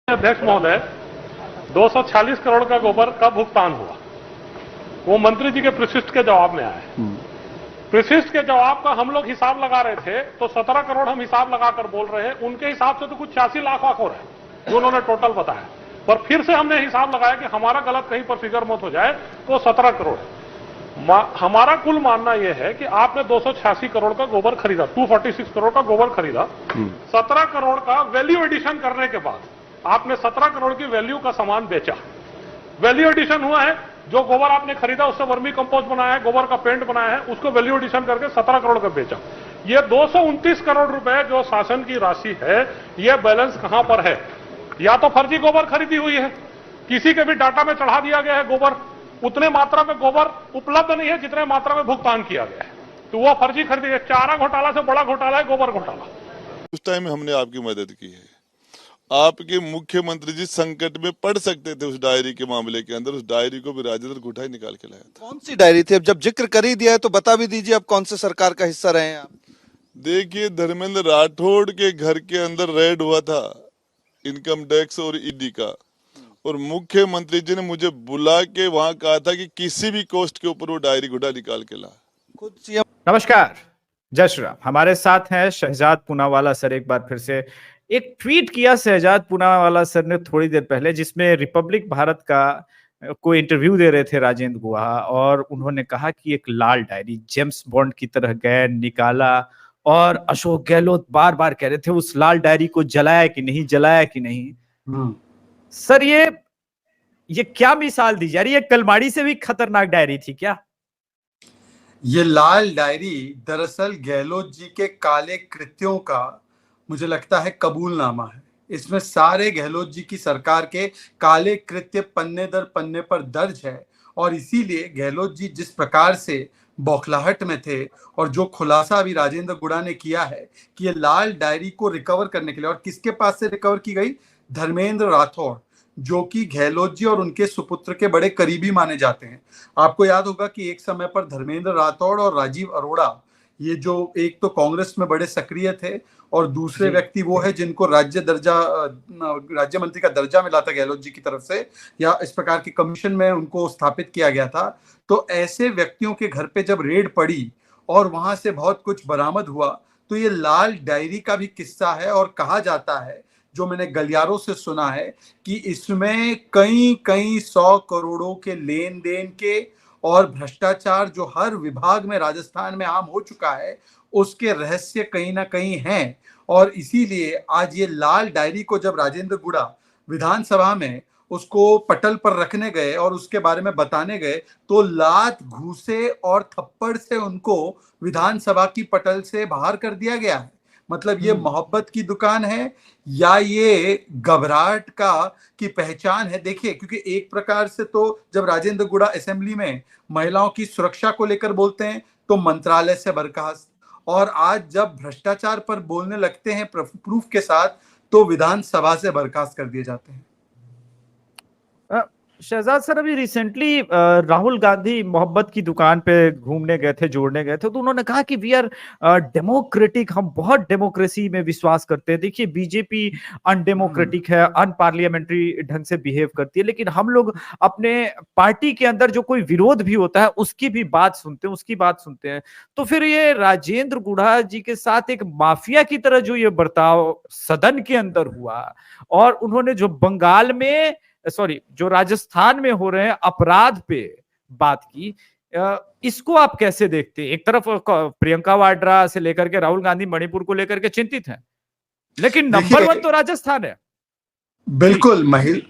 अध्यक्ष महोदय, 246 करोड़ का गोबर का भुगतान हुआ, वो मंत्री जी के प्रशिष्ट के जवाब में आया है। प्रशिष्ट के जवाब का हम लोग हिसाब लगा रहे थे तो 17 करोड़ हम हिसाब लगाकर बोल रहे हैं, उनके हिसाब से तो कुछ 86 लाख वाक हो रहा है जो उन्होंने टोटल बताया। पर फिर से हमने हिसाब लगाया कि हमारा गलत कहीं पर फिगर मत हो जाए, तो 17 करोड़ हमारा कुल मानना यह है कि आपने 286 करोड़ का गोबर खरीदा, 246 करोड़ का गोबर खरीदा, 17 करोड़ का वैल्यू एडिशन करने के बाद आपने 17 करोड़ की वैल्यू का सामान बेचा। वैल्यू एडिशन हुआ है, जो गोबर आपने खरीदा उससे वर्मी कंपोस्ट बनाया है, गोबर का पेंट बनाया है, उसको वैल्यू एडिशन करके 17 करोड़ का बेचा। ये 229 करोड़ रुपए जो शासन की राशि है, ये बैलेंस कहां पर है? या तो फर्जी गोबर खरीदी हुई है, किसी के भी डाटा में चढ़ा दिया गया है गोबर, उतने मात्रा में गोबर उपलब्ध नहीं है जितने मात्रा में भुगतान किया गया है, तो वो फर्जी खरीदी है। चारा घोटाला से बड़ा घोटाला है गोबर घोटाला। उस टाइम में हमने आपकी मदद की है। आपके मुख्यमंत्री जी संकट में पड़ सकते थे उस डायरी के मामले के अंदर, उस डायरी को भी राजेंद्र गुठाई निकाल के लाया था। कौन सी डायरी थी? अब जब जिक्र कर ही दिया है तो बता भी दीजिए, अब कौन से सरकार का हिस्सा रहे हैं आप? देखिए, धर्मेंद्र राठौड़ के घर के अंदर रेड हुआ था इनकम टैक्स और ईडी का, और मुख्यमंत्री जी ने मुझे बुला के वहां कहा था कि किसी भी कोस्ट के ऊपर वो डायरी गुठा निकाल के ला। खुद सीएम। नमस्कार, जय श्री राम। हमारे साथ हैं शहजाद पूनावाला सर। एक बार फिर से एक ट्वीट किया शहजाद पूनावाला सर ने थोड़ी देर पहले, जिसमें रिपब्लिक भारत का को इंटरव्यू दे रहे थे राजेंद्र गुहा, और उन्होंने कहा कि एक लाल डायरी जेम्स बॉन्ड की तरह गए, निकाला, और अशोक गहलोत बार बार कह रहे थे उस लाल डायरी को जलाया कि नहीं, जलाया कि नहीं। सर, ये क्या मिसाल दी जा रही है? कलमाड़ी से भी खतरनाक डायरी थी क्या? ये लाल डायरी दरअसल गहलोत जी के काले कृत्यों का, मुझे लगता है, कबूलनामा है। इसमें सारे गहलोत जी की सरकार के काले कृत्य पन्ने दर पन्ने पर दर्ज है, और इसीलिए गहलोत जी जिस प्रकार से बौखलाहट में थे, और जो खुलासा अभी राजेंद्र गुड़ा ने किया है कि ये लाल डायरी को रिकवर करने के लिए, और किसके पास से रिकवर की गई? धर्मेंद्र राठौड़, जो कि गहलोत जी और उनके सुपुत्र के बड़े करीबी माने जाते हैं। आपको याद होगा कि एक समय पर धर्मेंद्र राठौड़ और राजीव अरोड़ा, ये जो एक तो कांग्रेस में बड़े सक्रिय थे, और दूसरे व्यक्ति वो है जिनको राज्य मंत्री का दर्जा मिला था गहलोत जी की तरफ से, या इस प्रकार की कमीशन में उनको स्थापित किया गया था। तो ऐसे व्यक्तियों के घर पे जब रेड पड़ी और वहां से बहुत कुछ बरामद हुआ, तो ये लाल डायरी का भी किस्सा है। और कहा जाता है, जो मैंने गलियारों से सुना है, कि इसमें कई कई 100 करोड़ों के लेन देन के और भ्रष्टाचार जो हर विभाग में राजस्थान में आम हो चुका है, उसके रहस्य कहीं ना कहीं हैं। और इसीलिए आज ये लाल डायरी को जब राजेंद्र गुड़ा विधानसभा में उसको पटल पर रखने गए और उसके बारे में बताने गए, तो लात, घूसे और थप्पड़ से उनको विधानसभा की पटल से बाहर कर दिया गया है। मतलब ये मोहब्बत की दुकान है या ये घबराहट का की पहचान है? देखिए, क्योंकि एक प्रकार से तो जब राजेंद्र गुड़ा असेंबली में महिलाओं की सुरक्षा को लेकर बोलते हैं तो मंत्रालय से बर्खास्त, और आज जब भ्रष्टाचार पर बोलने लगते हैं प्रूफ के साथ, तो विधानसभा से बर्खास्त कर दिए जाते हैं। शहजाद सर, अभी रिसेंटली राहुल गांधी मोहब्बत की दुकान पे घूमने गए थे, जोड़ने गए थे, तो उन्होंने कहा कि वी आर डेमोक्रेटिक, हम बहुत डेमोक्रेसी में विश्वास करते हैं। देखिए, बीजेपी अनडेमोक्रेटिक है, अनपार्लियामेंट्री ढंग से बिहेव करती है, लेकिन हम लोग अपने पार्टी के अंदर जो कोई विरोध भी होता है उसकी भी बात सुनते हैं, उसकी बात सुनते हैं। तो फिर ये राजेंद्र गुड़ा जी के साथ एक माफिया की तरह जो ये बर्ताव सदन के अंदर हुआ, और उन्होंने जो बंगाल में, जो राजस्थान में हो रहे हैं अपराध पे बात की, इसको आप कैसे देखते हैं? एक तरफ प्रियंका वाड्रा से लेकर के राहुल गांधी मणिपुर को लेकर के चिंतित हैं, लेकिन नंबर 1 तो राजस्थान है। बिल्कुल,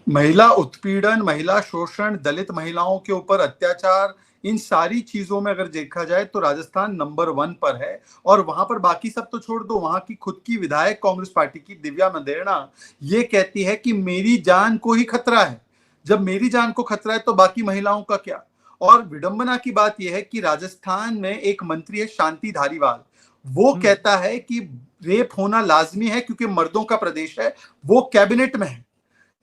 महिला उत्पीड़न, महिला शोषण, दलित महिलाओं के ऊपर अत्याचार, इन सारी चीजों में अगर देखा जाए तो राजस्थान नंबर 1 पर है। और वहां पर बाकी सब तो छोड़ दो, वहां की खुद की विधायक कांग्रेस पार्टी की दिव्या मंदेरणा ये कहती है कि मेरी जान को ही खतरा है। जब मेरी जान को खतरा है तो बाकी महिलाओं का क्या? और विडंबना की बात यह है कि राजस्थान में एक मंत्री है शांति धारीवाल, वो कहता है कि रेप होना लाजमी है क्योंकि मर्दों का प्रदेश है, वो कैबिनेट में है।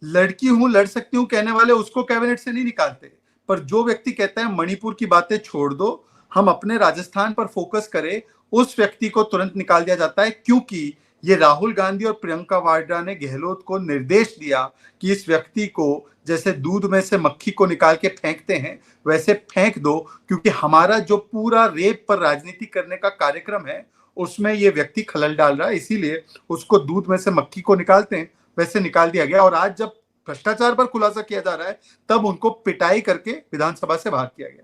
लड़की हूं, लड़ सकती हूं कहने वाले उसको कैबिनेट से नहीं निकालते। पर जो व्यक्ति कहता है मणिपुर की बातें छोड़ दो, हम अपने राजस्थान पर फोकस करें, उस व्यक्ति को तुरंत निकाल दिया जाता है, क्योंकि ये राहुल गांधी और प्रियंका वाड्रा ने गहलोत को निर्देश दिया कि इस व्यक्ति को जैसे दूध में से मक्खी को निकाल के फेंकते हैं वैसे फेंक दो, क्योंकि हमारा जो पूरा रेप पर राजनीति करने का कार्यक्रम है उसमें ये व्यक्ति खलल डाल रहा है, इसीलिए उसको दूध में से मक्खी को निकालते हैं वैसे निकाल दिया गया। और आज जब भ्रष्टाचार पर खुलासा किया जा रहा है तब उनको पिटाई करके विधानसभा से बाहर किया गया।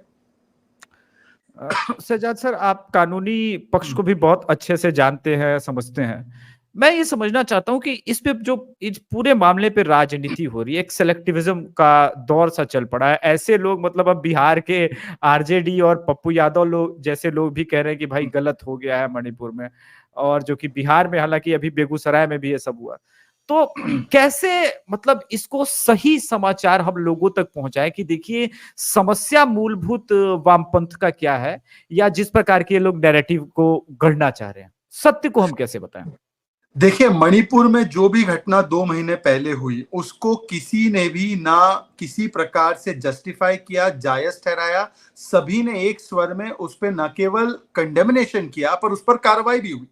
शहजाद सर, आप कानूनी पक्ष को भी बहुत अच्छे से जानते हैं, समझते हैं। मैं ये समझना चाहता हूं कि इस पे जो इस पूरे मामले पे राजनीति हो रही है, एक सेलेक्टिविज्म का दौर सा चल पड़ा है। ऐसे लोग मतलब अब बिहार के आरजेडी और पप्पू यादव लोग जैसे लोग भी कह रहे हैं कि भाई गलत हो गया है मणिपुर में, और जो कि बिहार में, हालांकि अभी बेगूसराय में भी ये सब हुआ। तो कैसे मतलब इसको सही समाचार हम लोगों तक पहुंचाए कि देखिए समस्या मूलभूत वामपंथ का क्या है, या जिस प्रकार के लोग नैरेटिव को गढ़ना चाह रहे हैं, सत्य को हम कैसे बताएं? देखिए, मणिपुर में जो भी घटना 2 महीने पहले हुई उसको किसी ने भी ना किसी प्रकार से जस्टिफाई किया, जायज ठहराया। सभी ने एक स्वर में उस पर न केवल कंडेमनेशन किया पर उस पर कार्रवाई भी हुई।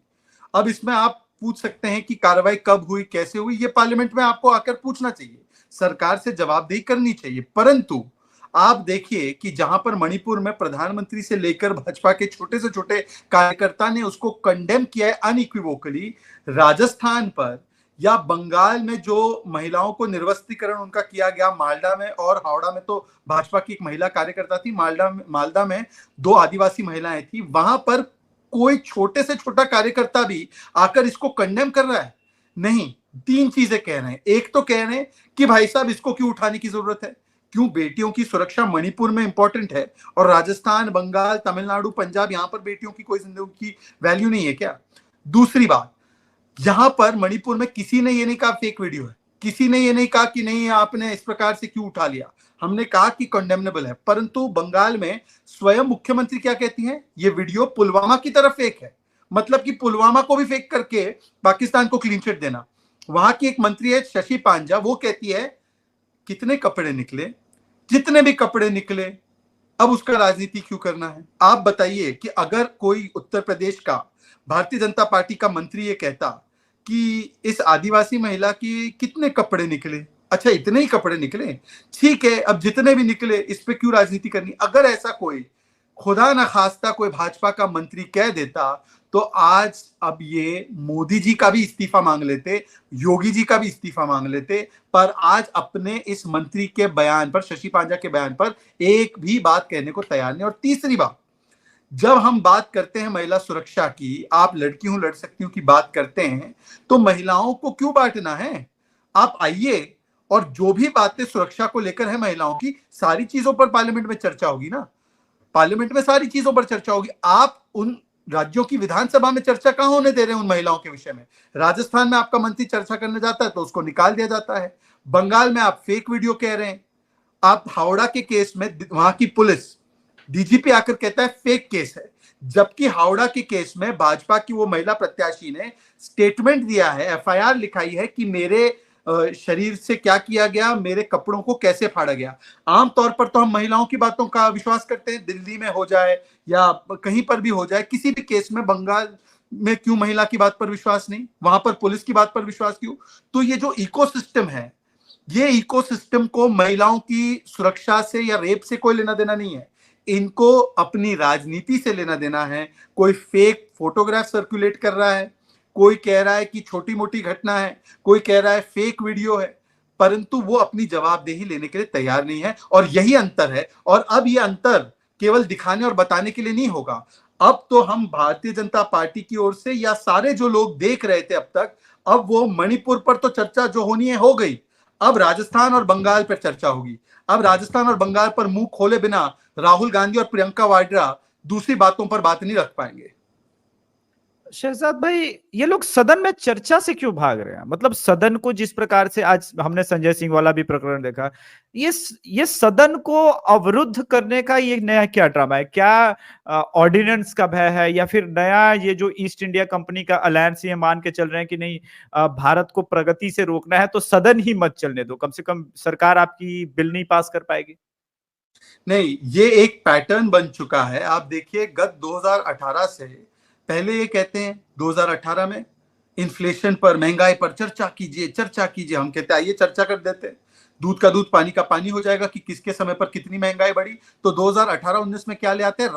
अब इसमें आप पूछ सकते हैं कि कार्रवाई कब हुई, कैसे हुई, ये पार्लियामेंट में आपको आकर पूछना चाहिए, सरकार से जवाबदेही करनी चाहिए। परंतु आप देखिए कि जहां पर मणिपुर में प्रधानमंत्री से लेकर भाजपा के छोटे से छोटे कार्यकर्ता ने उसको कंडेम किया है अनइक्विवोकली, राजस्थान पर या बंगाल में जो महिलाओं को निर्वस्त्रीकरण उनका किया गया, मालदा में और हावड़ा में तो भाजपा की एक महिला कार्यकर्ता थी, मालदा में 2 आदिवासी महिलाएं थी, वहां पर कोई छोटे से छोटा कार्यकर्ता भी आकर इसको कंडेम कर रहा है? नहीं। 3 चीजें कह रहे हैं। एक तो कह रहे हैं कि भाई साहब इसको क्यों उठाने की जरूरत है, क्यों बेटियों की सुरक्षा मणिपुर में इंपॉर्टेंट है और राजस्थान, बंगाल, तमिलनाडु, पंजाब, यहां पर बेटियों की कोई जिंदगी की वैल्यू नहीं है क्या? दूसरी बात, यहां पर मणिपुर में किसी ने ये नहीं कहा फेक वीडियो है, किसी ने ये नहीं कहा कि नहीं आपने इस प्रकार से क्यों उठा लिया, हमने कहा कि कंडेमनेबल है। परंतु बंगाल में स्वयं मुख्यमंत्री क्या कहती हैं, ये वीडियो पुलवामा की तरफ फेक है, मतलब कि पुलवामा को भी फेक करके पाकिस्तान को क्लीन चिट देना। वहां की एक मंत्री है शशि पांजा, वो कहती है कितने कपड़े निकले, जितने भी कपड़े निकले, अब उसका राजनीति क्यों करना है? आप बताइए कि अगर कोई उत्तर प्रदेश का भारतीय जनता पार्टी का मंत्री ये कहता कि इस आदिवासी महिला की कितने कपड़े निकले, अच्छा इतने ही कपड़े निकले, ठीक है, अब जितने भी निकले इस पे क्यों राजनीति करनी? अगर ऐसा कोई खुदा ना खास्ता कोई भाजपा का मंत्री कह देता तो आज अब ये मोदी जी का भी इस्तीफा मांग लेते, योगी जी का भी इस्तीफा मांग लेते, पर आज अपने इस मंत्री के बयान पर, शशि पांजा के बयान पर एक भी बात कहने को तैयार नहीं। और तीसरी बात, जब हम बात करते हैं महिला सुरक्षा की, आप लड़की हूं लड़ सकती हूं की बात करते हैं, तो महिलाओं को क्यों बांटना है? आप आइए और जो भी बातें सुरक्षा को लेकर है महिलाओं की, सारी चीजों पर पार्लियामेंट में चर्चा होगी ना, पार्लियामेंट में सारी चीजों पर चर्चा होगी। आप उन राज्यों की विधानसभा में चर्चा कहां होने दे रहे हैं उन महिलाओं के विषय में? राजस्थान में आपका मंत्री चर्चा करने जाता है तो उसको निकाल दिया जाता है, बंगाल में आप फेक वीडियो कह रहे हैं, आप हावड़ा के केस में वहां की पुलिस डीजीपी आकर कहता है फेक केस है, जबकि हावड़ा के केस में भाजपा की वो महिला प्रत्याशी ने स्टेटमेंट दिया है, एफआईआर लिखाई है कि मेरे शरीर से क्या किया गया, मेरे कपड़ों को कैसे फाड़ा गया। आमतौर पर तो हम महिलाओं की बातों का विश्वास करते हैं, दिल्ली में हो जाए या कहीं पर भी हो जाए, किसी भी केस में बंगाल में क्यों महिला की बात पर विश्वास नहीं, वहां पर पुलिस की बात पर विश्वास क्यों? तो ये जो इकोसिस्टम है, ये इकोसिस्टम को महिलाओं की सुरक्षा से या रेप से कोई लेना देना नहीं है, इनको अपनी राजनीति से लेना देना है। कोई फेक फोटोग्राफ सर्कुलेट कर रहा है, कोई कह रहा है कि छोटी मोटी घटना है, कोई कह रहा है फेक वीडियो है, परंतु वो अपनी जवाबदेही लेने के लिए तैयार नहीं है। और यही अंतर है। और अब ये अंतर केवल दिखाने और बताने के लिए नहीं होगा, अब तो हम भारतीय जनता पार्टी की ओर से या सारे जो लोग देख रहे थे अब तक, अब वो मणिपुर पर तो चर्चा जो होनी है हो गई, अब राजस्थान और बंगाल पर चर्चा होगी। अब राजस्थान और बंगाल पर मुंह खोले बिना राहुल गांधी और प्रियंका वाड्रा दूसरी बातों पर बात नहीं रख पाएंगे। शहजाद भाई, ये लोग सदन में चर्चा से क्यों भाग रहे हैं? मतलब सदन को जिस प्रकार से आज हमने संजय सिंह वाला भी प्रकरण देखा, ये सदन को अवरुद्ध करने का ये नया क्या ड्रामा है? क्या ऑर्डिनेंस का भय है, या फिर नया ये जो ईस्ट इंडिया कंपनी का अलायंस ये मान के चल रहे हैं कि नहीं भारत को प्रगति से रोकना है तो सदन ही मत चलने दो, कम से कम सरकार आपकी बिल नहीं पास कर पाएगी? नहीं, ये एक पैटर्न बन चुका है। आप देखिए, गत 2018 से पहले ये कहते हैं 2018 में इन्फ्लेशन पर, महंगाई पर चर्चा कीजिए, चर्चा कीजिए। हम कहते हैं आइए चर्चा कर देते हैं। दूध का दूध पानी का पानी हो जाएगा कि किसके समय पर कितनी महंगाई बढ़ी। तो 2018-19 में क्या ले आते हैं?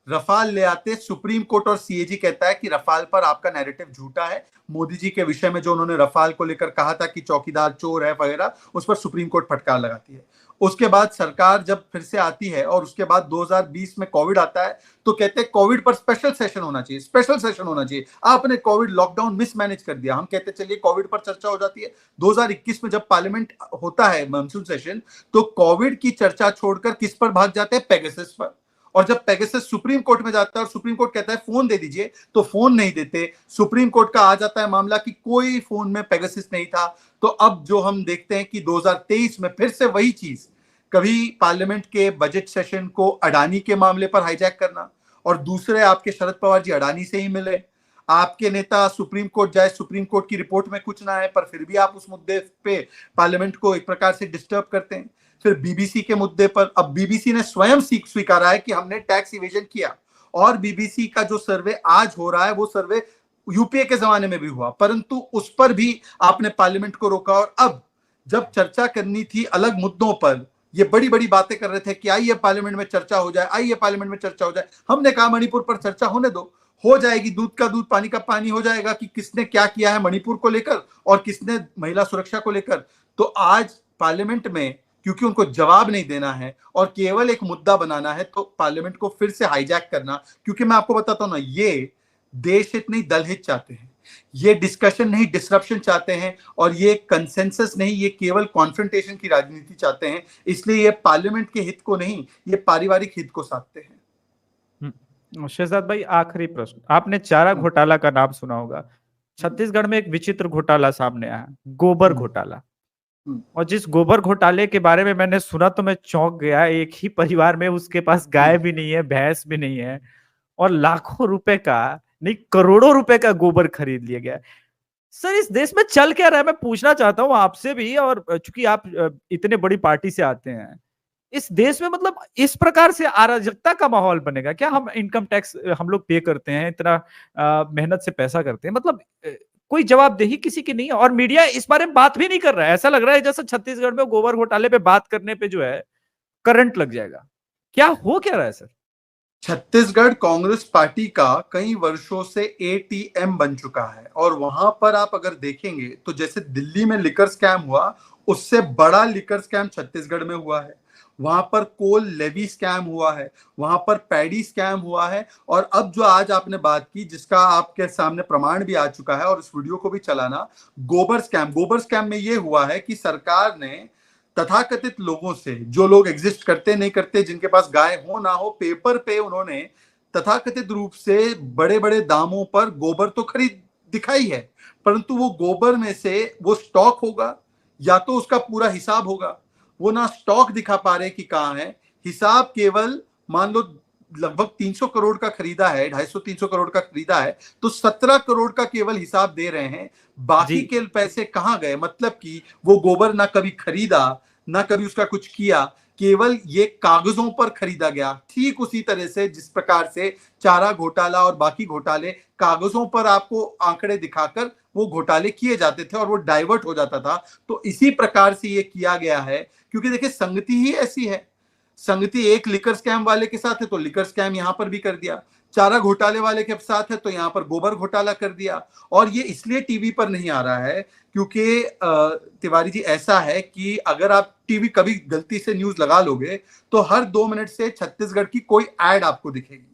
रफाल ले आते। सुप्रीम कोर्ट और सीएजी कहता है कि रफाल पर आपका नैरेटिव झूठा है। मोदी जी के विषय में जो उन्होंने रफाल को लेकर कहा था कि चौकीदार चोर है वगैरह, उस पर सुप्रीम कोर्ट फटकार लगाती है। उसके बाद सरकार जब फिर से आती है और उसके बाद 2020 में कोविड आता है, तो कहते हैं कोविड पर स्पेशल सेशन होना चाहिए, स्पेशल सेशन होना चाहिए। आपने कोविड लॉकडाउन मिसमैनेज कर दिया। हम कहते चलिए कोविड पर चर्चा हो जाती है। 2021 में जब पार्लियामेंट होता है मानसून सेशन, तो कोविड की चर्चा छोड़कर किस पर भाग जाते हैं? पेगासस पर। और जब पेगासस सुप्रीम कोर्ट में जाता है और सुप्रीम कोर्ट कहता है फोन दे दीजिए, तो फोन नहीं देते। सुप्रीम कोर्ट का आ जाता है मामला कि कोई फोन में पेगासस नहीं था। तो अब जो हम देखते हैं कि 2023 में फिर से वही चीज, कभी पार्लियामेंट के बजट सेशन को अडानी के मामले पर हाईजैक करना, और दूसरे आपके शरद पवार जी अडानी से ही मिले। आपके नेता सुप्रीम कोर्ट जाए, सुप्रीम कोर्ट की रिपोर्ट में कुछ ना है, पर फिर भी आप उस मुद्दे पे पार्लियामेंट को एक प्रकार से डिस्टर्ब करते हैं। फिर बीबीसी के मुद्दे पर अब बीबीसी ने स्वयं स्वीकारा है कि हमने टैक्स इवेजन किया, और बीबीसी का जो सर्वे आज हो रहा है वो सर्वे यूपीए के जमाने में भी हुआ, परंतु उस पर भी आपने पार्लियामेंट को रोका। और अब जब चर्चा करनी थी अलग मुद्दों पर, ये बड़ी बड़ी बातें कर रहे थे कि आइए पार्लियामेंट में चर्चा हो जाए, आइए पार्लियामेंट में चर्चा हो जाए। हमने कहा मणिपुर पर चर्चा होने दो, हो जाएगी। दूध का दूध पानी का पानी हो जाएगा कि किसने क्या किया है मणिपुर को लेकर और किसने महिला सुरक्षा को लेकर। तो आज पार्लियामेंट में क्योंकि उनको जवाब नहीं देना है और केवल एक मुद्दा बनाना है, तो पार्लियामेंट को फिर से हाईजैक करना। क्योंकि मैं आपको बताता हूं ना, ये देश हित नहीं दल हित चाहते हैं, ये डिस्कशन नहीं डिसरप्शन चाहते हैं, और ये कंसेंसस नहीं, ये केवल कॉन्फ्रंटेशन की राजनीति चाहते हैं। इसलिए ये पार्लियामेंट के हित को नहीं, ये पारिवारिक हित को साधते हैं। शहजाद भाई, आखिरी प्रश्न, आपने चारा घोटाला का नाम सुना होगा। छत्तीसगढ़ में एक विचित्र घोटाला सामने आया, गोबर घोटाला। और जिस गोबर घोटाले के बारे में मैंने सुना तो मैं चौंक गया। एक ही परिवार में उसके पास गाय भी नहीं है, भैंस भी नहीं है, और लाखों रुपए का नहीं करोड़ों रुपए का गोबर खरीद लिया गया। सर, इस देश में चल क्या रहा है, मैं पूछना चाहता हूं आपसे भी। और चूंकि आप इतने बड़ी पार्टी से आते हैं, इस देश में मतलब इस प्रकार से अराजकता का माहौल बनेगा क्या? हम इनकम टैक्स हम लोग पे करते हैं, इतना मेहनत से पैसा करते हैं, मतलब कोई जवाबदेही किसी की नहीं है, और मीडिया इस बारे में बात भी नहीं कर रहा है। ऐसा लग रहा है जैसे छत्तीसगढ़ में गोबर घोटाले पे बात करने पे जो है करंट लग जाएगा। क्या हो क्या रहा है सर? छत्तीसगढ़ कांग्रेस पार्टी का कई वर्षों से एटीएम बन चुका है, और वहां पर आप अगर देखेंगे तो जैसे दिल्ली में लिकर स्कैम हुआ, उससे बड़ा लिकर स्कैम छत्तीसगढ़ में हुआ है। वहां पर कोल लेवी स्कैम हुआ है, वहां पर पैडी स्कैम हुआ है, और अब जो आज आपने बात की जिसका आपके सामने प्रमाण भी आ चुका है और उस वीडियो को भी चलाना, गोबर स्कैम में ये हुआ है कि सरकार ने तथाकथित लोगों से, जो लोग एग्जिस्ट करते नहीं करते, जिनके पास गाय हो ना हो, पेपर पे उन्होंने तथाकथित रूप से बड़े बड़े दामों पर गोबर तो खरीद दिखाई है, परंतु वो गोबर में से वो स्टॉक होगा या तो उसका पूरा हिसाब होगा। वो ना स्टॉक दिखा पा रहे कि कहाँ है, हिसाब केवल मान लो लगभग 300 करोड़ का खरीदा है, 250-300 करोड़ का खरीदा है, तो 17 करोड़ का केवल हिसाब दे रहे हैं। बाकी के पैसे कहाँ गए? मतलब कि वो गोबर ना कभी खरीदा, ना कभी उसका कुछ किया, केवल ये कागजों पर खरीदा गया। ठीक उसी तरह से जिस प्रकार से चारा घोटाला और बाकी घोटाले कागजों पर आपको आंकड़े दिखाकर वो घोटाले किए जाते थे और वो डाइवर्ट हो जाता था, तो इसी प्रकार से ये किया गया है। क्योंकि देखिए संगति ही ऐसी है, संगति एक लिकर स्कैम वाले के साथ है तो लिकर स्कैम यहां पर भी कर दिया, चारा घोटाले वाले के साथ है तो यहां पर गोबर घोटाला कर दिया। और ये इसलिए टीवी पर नहीं आ रहा है क्योंकि तिवारी जी ऐसा है कि अगर आप टीवी कभी गलती से न्यूज लगा लोगे तो हर 2 मिनट से छत्तीसगढ़ की कोई एड आपको दिखेगी,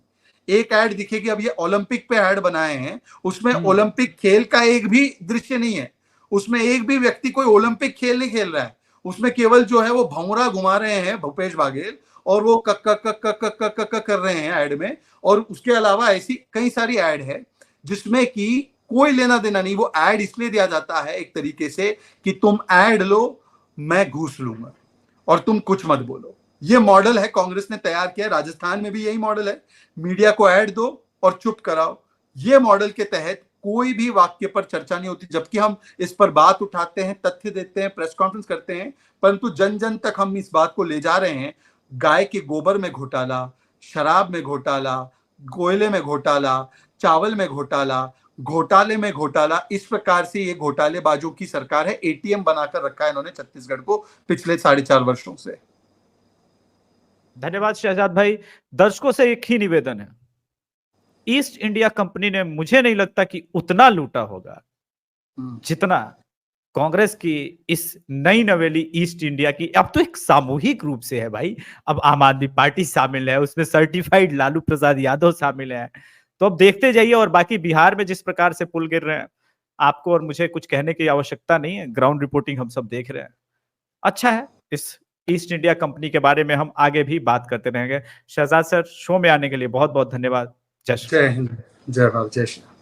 एक एड दिखेगी। अब ये ओलंपिक पे एड बनाए हैं, उसमें ओलंपिक खेल का एक भी दृश्य नहीं है, उसमें एक भी व्यक्ति कोई ओलंपिक खेल नहीं खेल रहा है, उसमें केवल जो है वो भंवरा घुमा रहे हैं भूपेश बघेल, और वो कक कक कक कक कक कक कक कर रहे हैं ऐड में। और उसके अलावा ऐसी कई सारी ऐड है जिसमें कि कोई लेना देना नहीं। वो ऐड इसलिए दिया जाता है एक तरीके से कि तुम ऐड लो, मैं घूस लूंगा और तुम कुछ मत बोलो। ये मॉडल है कांग्रेस ने तैयार किया, राजस्थान में भी यही मॉडल है, मीडिया को ऐड दो और चुप कराओ। ये मॉडल के तहत कोई भी वाक्य पर चर्चा नहीं होती, जबकि हम इस पर बात उठाते हैं, तथ्य देते हैं, प्रेस कॉन्फ्रेंस करते हैं, परंतु जन जन तक हम इस बात को ले जा रहे हैं। गाय के गोबर में घोटाला, शराब में घोटाला, कोयले में घोटाला, चावल में घोटाला, घोटाले में घोटाला, इस प्रकार से ये घोटालेबाजों की सरकार है। एटीएम बनाकर रखा है इन्होंने छत्तीसगढ़ को पिछले 4.5 वर्षों से। धन्यवाद शहजाद भाई। दर्शकों से एक ही निवेदन है, ईस्ट इंडिया कंपनी ने मुझे नहीं लगता कि उतना लूटा होगा जितना कांग्रेस की इस नई नवेली ईस्ट इंडिया की, अब तो एक सामूहिक रूप से है भाई। अब आम आदमी पार्टी शामिल है, उसमें सर्टिफाइड लालू प्रसाद यादव शामिल है। तो अब देखते जाइए। और बाकी बिहार में जिस प्रकार से पुल गिर रहे हैं, आपको और मुझे कुछ कहने की आवश्यकता नहीं है, ग्राउंड रिपोर्टिंग हम सब देख रहे हैं। अच्छा है, इस ईस्ट इंडिया कंपनी के बारे में हम आगे भी बात करते रहेंगे। शहजाद सर, शो में आने के लिए बहुत बहुत धन्यवाद। जय श्री जय हिंद, जय भारत, जय श्री राम।